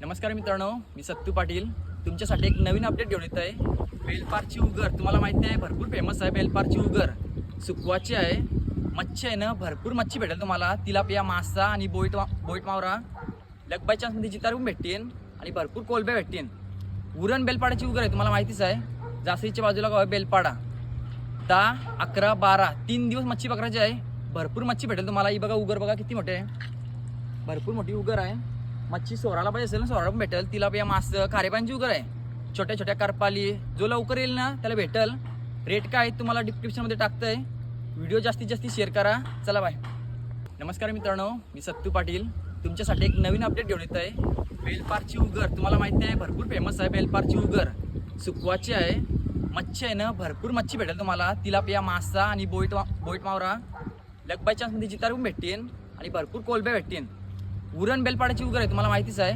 नमस्कार मित्रांनो, मी सत्तू पाटील तुमच्यासाठी एक नवीन अपडेट घेऊन येत आहे। बेलपारची उगर तुम्हाला माहिती आहे, भरपूर फेमस आहे। बेलपारची उगर सुकवाची आहे, मच्छी आहे ना, भरपूर मच्छी भेटेल तुम्हाला। तिलापिया, मासा आणि बोईट मावरा लग बाय चान्समध्ये जितार पण भेटतील आणि भरपूर कोलब्या भेटतील। उरण बेलपाडाची उगर आहे, तुम्हाला माहितीच आहे। जासईच्या बाजूला गाव आहे बेलपाडा। 10, 11, 12 3 दिवस मच्छी पकडायची आहे। भरपूर मच्छी भेटेल तुम्हाला। ही बघा उगर बघा किती मोठे आहे, भरपूर मोठी उगर आहे। मच्छी सोराला पाहिजे असेल ना, सोराला पण भेटेल। तिलापिया, मास, खारेपानची उगर आहे। छोट्या छोट्या करपाली जो लवकर येईल ना त्याला भेटेल। रेट काय आहे तुम्हाला डिस्क्रिप्शनमध्ये टाकतंय। व्हिडिओ जास्तीत जास्त शेअर करा। चला बाय। नमस्कार मित्रांनो, मी सत्तू पाटील तुमच्यासाठी एक नवीन अपडेट घेऊन येत आहे। बेलपारची उगर तुम्हाला माहिती आहे, भरपूर फेमस आहे। बेलपारची उगर सुकवाची आहे, मच्छी आहे ना, भरपूर मच्छी भेटेल तुम्हाला। तिलापिया, मासा आणि बोईट मावरा लग बाय चान्समध्ये जितार पण भेटतील आणि भरपूर कोलब्या भेटतील। उरण बेलपाडाची उगर आहे, तुम्हाला माहितीच आहे।